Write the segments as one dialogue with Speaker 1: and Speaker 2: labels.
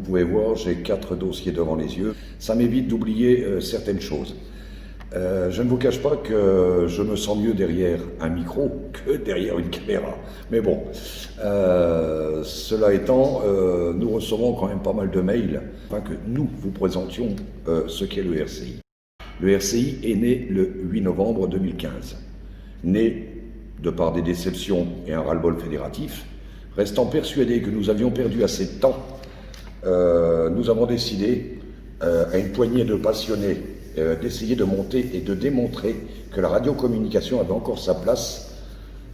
Speaker 1: pouvez voir, j'ai 4 dossiers devant les yeux. Ça m'évite d'oublier certaines choses. Je ne vous cache pas que je me sens mieux derrière un micro que derrière une caméra. Mais bon, cela étant, nous recevons quand même pas mal de mails afin que nous vous présentions ce qu'est le RCI. Le RCI est né le 8 novembre 2015. Né de par des déceptions et un ras-le-bol fédératif, restant persuadés que nous avions perdu assez de temps, nous avons décidé, à une poignée de passionnés, d'essayer de monter et de démontrer que la radiocommunication avait encore sa place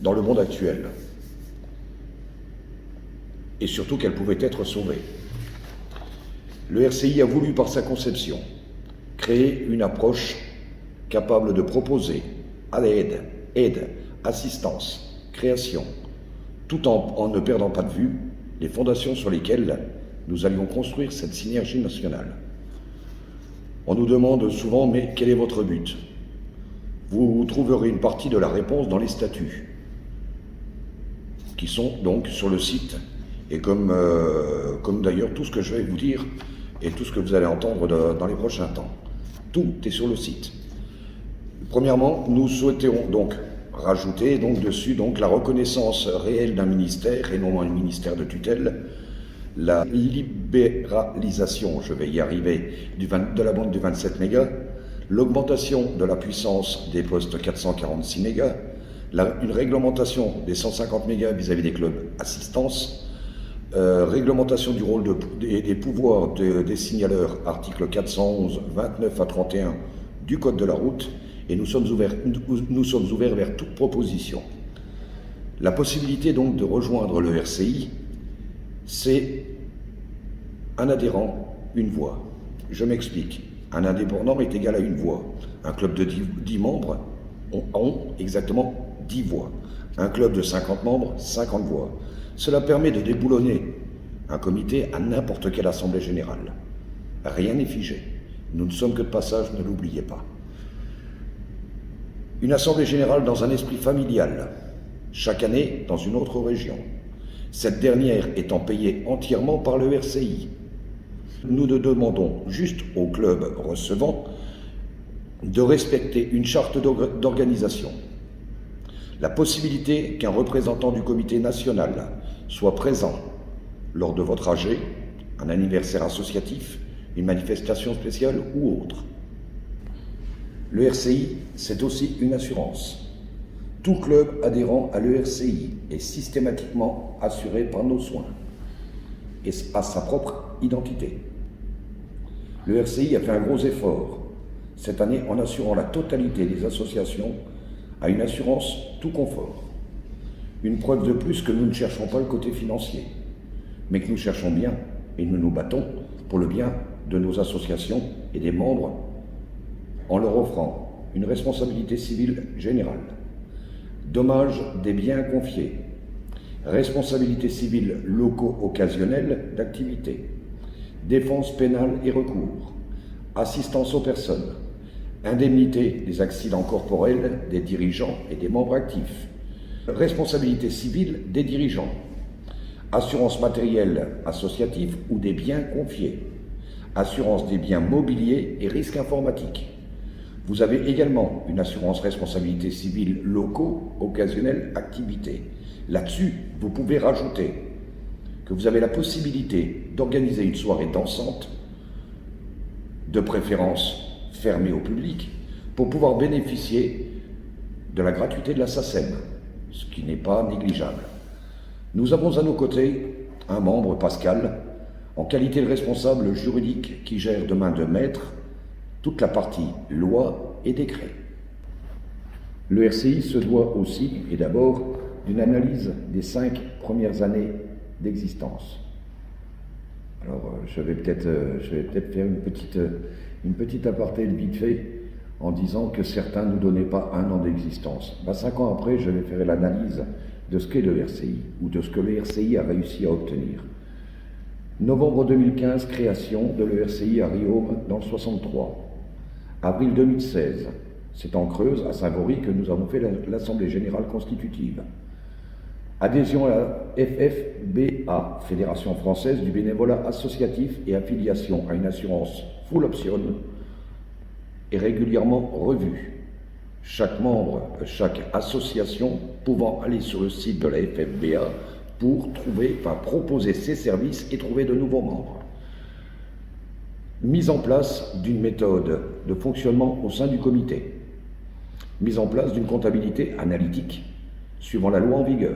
Speaker 1: dans le monde actuel. Et surtout qu'elle pouvait être sauvée. Le RCI a voulu, par sa conception, créer une approche capable de proposer à aide, assistance, création, tout en ne perdant pas de vue les fondations sur lesquelles nous allions construire cette synergie nationale. On nous demande souvent, mais quel est votre but? Vous trouverez une partie de la réponse dans les statuts, qui sont donc sur le site, et comme d'ailleurs tout ce que je vais vous dire, et tout ce que vous allez entendre dans les prochains temps. Tout est sur le site. Premièrement, nous souhaiterons donc rajouter dessus la reconnaissance réelle d'un ministère et non un ministère de tutelle, la libéralisation, je vais y arriver, de la bande du 27 mégas, l'augmentation de la puissance des postes 446 mégas, une réglementation des 150 mégas vis-à-vis des clubs assistance, réglementation du rôle des pouvoirs des signaleurs, articles 411, 29 à 31 du Code de la route, et nous sommes ouverts vers toute proposition. La possibilité donc de rejoindre le RCI, c'est un adhérent, une voix. Je m'explique. Un indépendant est égal à une voix. Un club de 10 membres ont exactement 10 voix. Un club de 50 membres, 50 voix. Cela permet de déboulonner un comité à n'importe quelle assemblée générale. Rien n'est figé. Nous ne sommes que de passage, ne l'oubliez pas. Une assemblée générale dans un esprit familial, chaque année dans une autre région. Cette dernière étant payée entièrement par le RCI. Nous demandons juste au club recevant de respecter une charte d'organisation. La possibilité qu'un représentant du comité national soit présent lors de votre AG, un anniversaire associatif, une manifestation spéciale ou autre. Le RCI, c'est aussi une assurance. Tout club adhérent à l'ERCI est systématiquement assuré par nos soins et a sa propre identité. Le RCI a fait un gros effort cette année en assurant la totalité des associations à une assurance tout confort. Une preuve de plus que nous ne cherchons pas le côté financier, mais que nous cherchons bien et nous nous battons pour le bien de nos associations et des membres en leur offrant une responsabilité civile générale, dommage des biens confiés, responsabilité civile locaux occasionnelle d'activité, défense pénale et recours, assistance aux personnes, indemnité des accidents corporels des dirigeants et des membres actifs, responsabilité civile des dirigeants, assurance matérielle associative ou des biens confiés, assurance des biens mobiliers et risques informatiques. Vous avez également une assurance responsabilité civile locaux occasionnelle activité. Là-dessus, vous pouvez rajouter que vous avez la possibilité d'organiser une soirée dansante, de préférence fermée au public, pour pouvoir bénéficier de la gratuité de la SACEM, ce qui n'est pas négligeable. Nous avons à nos côtés un membre, Pascal, en qualité de responsable juridique qui gère de main de maître toute la partie loi et décret. Le RCI se doit aussi, et d'abord, d'une analyse des 5 premières années d'existence. Alors, je vais peut-être faire une petite aparté vite fait en disant que certains ne nous donnaient pas 1 an d'existence. 5 ans après, je vais faire l'analyse de ce qu'est le RCI, ou de ce que le RCI a réussi à obtenir. Novembre 2015, création de l'ERCI à Riom dans le 63. Avril 2016, c'est en Creuse, à Saint-Vaury, que nous avons fait l'Assemblée Générale Constitutive. Adhésion à la FFBA, Fédération française du bénévolat associatif, et affiliation à une assurance full option est régulièrement revue. Chaque membre, chaque association pouvant aller sur le site de la FFBA pour proposer ses services et trouver de nouveaux membres. Mise en place d'une méthode de fonctionnement au sein du comité. Mise en place d'une comptabilité analytique suivant la loi en vigueur.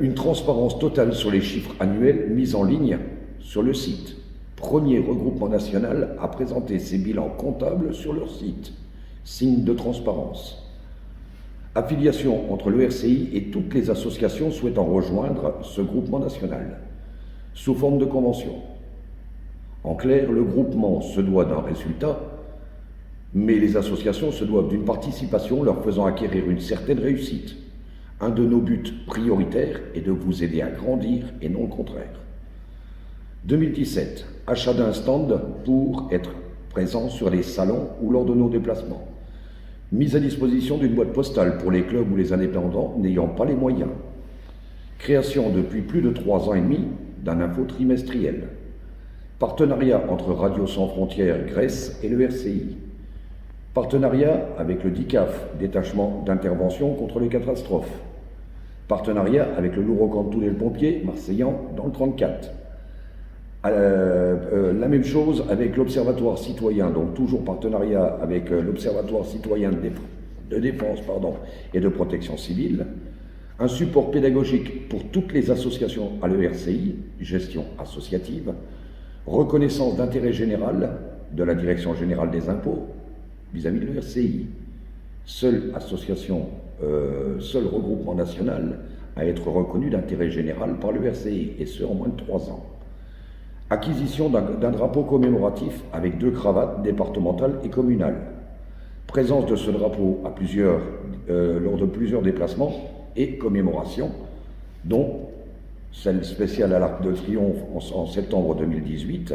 Speaker 1: Une transparence totale sur les chiffres annuels mis en ligne sur le site. Premier regroupement national à présenter ses bilans comptables sur leur site. Signe de transparence. Affiliation entre le RCI et toutes les associations souhaitant rejoindre ce groupement national, sous forme de convention. En clair, le groupement se doit d'un résultat, mais les associations se doivent d'une participation leur faisant acquérir une certaine réussite. Un de nos buts prioritaires est de vous aider à grandir et non le contraire. 2017, achat d'un stand pour être présent sur les salons ou lors de nos déplacements. Mise à disposition d'une boîte postale pour les clubs ou les indépendants n'ayant pas les moyens. Création depuis plus de 3 ans et demi d'un info trimestriel. Partenariat entre Radio Sans Frontières Grèce et le RCI. Partenariat avec le DICAF, Détachement d'intervention contre les catastrophes. Partenariat avec le Louro-Cantoul et le pompier marseillan dans le 34. La même chose avec l'Observatoire citoyen, donc toujours partenariat avec l'Observatoire citoyen de défense et de protection civile. Un support pédagogique pour toutes les associations à l'ERCI, gestion associative. Reconnaissance d'intérêt général de la Direction générale des impôts vis-à-vis de l'ERCI. Seule association, seul regroupement national à être reconnu d'intérêt général par l'ERCI, et ce en moins de 3 ans. Acquisition d'un drapeau commémoratif avec 2 cravates départementales et communales. Présence de ce drapeau lors de plusieurs déplacements et commémorations, dont celle spéciale à l'Arc de Triomphe en septembre 2018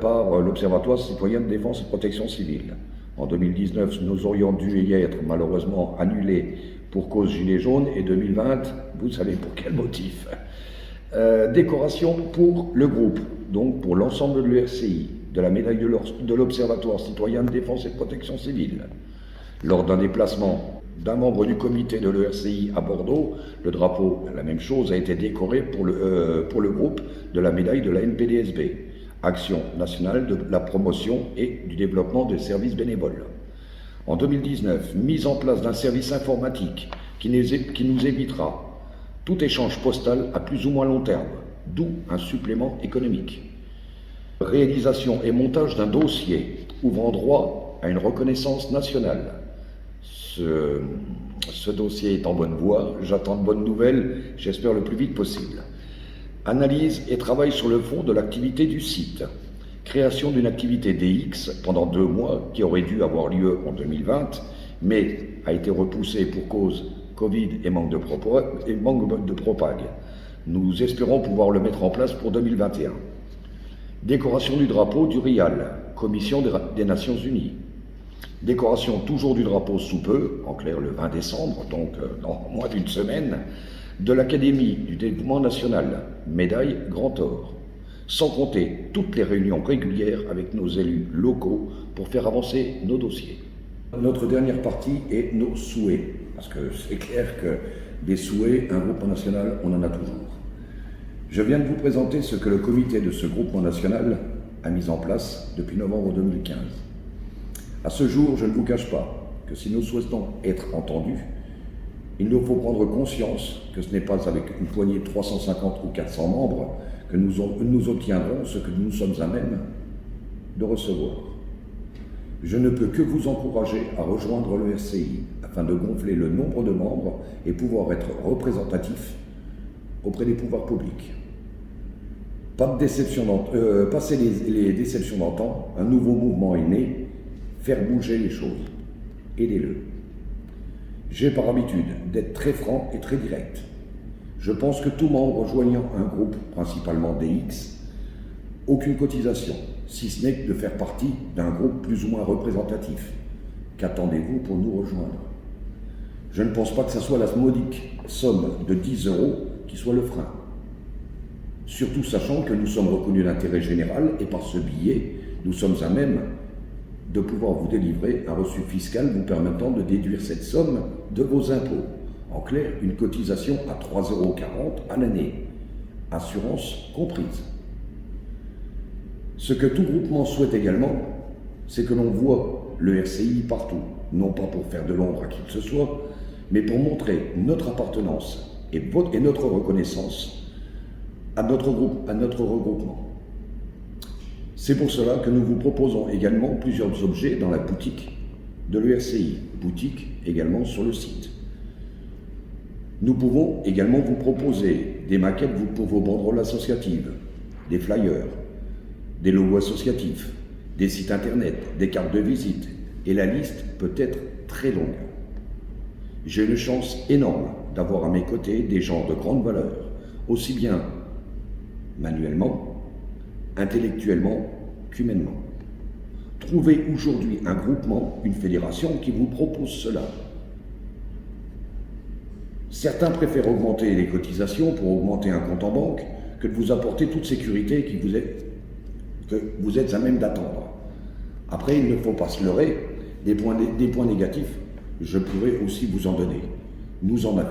Speaker 1: par l'Observatoire citoyen de défense et protection civile. En 2019, nous aurions dû y être malheureusement annulés pour cause gilet jaune, et 2020, vous savez pour quel motif. Décoration pour le groupe, donc pour l'ensemble de l'ERCI, de la médaille de l'Observatoire citoyen de défense et de protection civile. Lors d'un déplacement d'un membre du comité de l'ERCI à Bordeaux, le drapeau, la même chose, a été décoré pour le groupe de la médaille de la NPDSB, Action nationale de la promotion et du développement des services bénévoles. En 2019, mise en place d'un service informatique qui nous évitera tout échange postal à plus ou moins long terme, d'où un supplément économique. Réalisation et montage d'un dossier ouvrant droit à une reconnaissance nationale. Ce dossier est en bonne voie, j'attends de bonnes nouvelles, j'espère le plus vite possible. Analyse et travail sur le fond de l'activité du site. Création d'une activité DX pendant 2 mois qui aurait dû avoir lieu en 2020, mais a été repoussée pour cause Covid et manque de propague. Nous espérons pouvoir le mettre en place pour 2021. Décoration du drapeau du RIAL, Commission des Nations Unies. Décoration toujours du drapeau sous peu, en clair le 20 décembre, donc dans moins d'une semaine, de l'Académie du développement national, médaille Grand Or. Sans compter toutes les réunions régulières avec nos élus locaux pour faire avancer nos dossiers. Notre dernière partie est nos souhaits, parce que c'est clair que des souhaits, un groupement national, on en a toujours. Je viens de vous présenter ce que le comité de ce groupement national a mis en place depuis novembre 2015. À ce jour, je ne vous cache pas que si nous souhaitons être entendus, il nous faut prendre conscience que ce n'est pas avec une poignée de 350 ou 400 membres que nous obtiendrons ce que nous sommes à même de recevoir. Je ne peux que vous encourager à rejoindre le RCI afin de gonfler le nombre de membres et pouvoir être représentatif auprès des pouvoirs publics. Passer les déceptions d'antan, un nouveau mouvement est né, faire bouger les choses. Aidez-le. J'ai par habitude d'être très franc et très direct. Je pense que tout membre rejoignant un groupe, principalement DX, aucune cotisation, si ce n'est que de faire partie d'un groupe plus ou moins représentatif. Qu'attendez-vous pour nous rejoindre? Je ne pense pas que ce soit la modique somme de 10 € qui soit le frein. Surtout sachant que nous sommes reconnus d'intérêt général et par ce billet, nous sommes à même de pouvoir vous délivrer un reçu fiscal vous permettant de déduire cette somme de vos impôts. En clair, une cotisation à 3,40 € à l'année, assurance comprise. Ce que tout groupement souhaite également, c'est que l'on voit le RCI partout, non pas pour faire de l'ombre à qui que ce soit, mais pour montrer notre appartenance et notre reconnaissance à notre regroupement. C'est pour cela que nous vous proposons également plusieurs objets dans la boutique de l'ERCI, boutique également sur le site. Nous pouvons également vous proposer des maquettes pour vos banderoles associatives, des flyers, des logos associatifs, des sites internet, des cartes de visite, et la liste peut être très longue. J'ai une chance énorme d'avoir à mes côtés des gens de grande valeur, aussi bien manuellement, intellectuellement qu'humainement. Trouvez aujourd'hui un groupement, une fédération qui vous propose cela. Certains préfèrent augmenter les cotisations pour augmenter un compte en banque que de vous apporter toute sécurité que vous êtes à même d'attendre. Après, il ne faut pas se leurrer, des points négatifs, je pourrais aussi vous en donner. Nous en avons.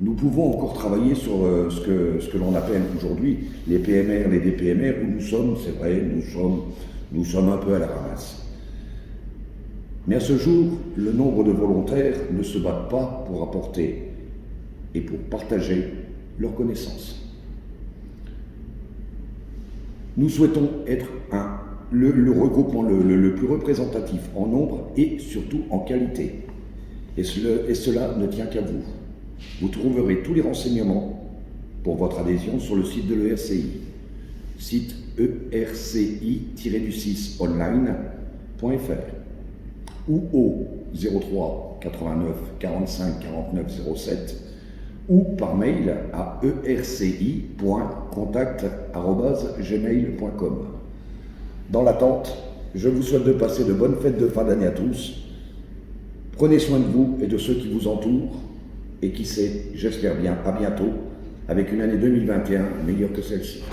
Speaker 1: Nous pouvons encore travailler sur ce que l'on appelle aujourd'hui les PMR, les DPMR, où nous sommes, c'est vrai, nous sommes un peu à la ramasse. Mais à ce jour, le nombre de volontaires ne se battent pas pour apporter et pour partager leurs connaissances. Nous souhaitons être le regroupement le plus représentatif en nombre et surtout en qualité. Et cela ne tient qu'à vous. Vous trouverez tous les renseignements pour votre adhésion sur le site de l'ERCI, site erci-online.fr ou au 03 89 45 49 07 ou par mail à erci.contact@gmail.com. Dans l'attente, je vous souhaite de passer de bonnes fêtes de fin d'année à tous. Prenez soin de vous et de ceux qui vous entourent. Et qui sait, j'espère bien, à bientôt, avec une année 2021 meilleure que celle-ci.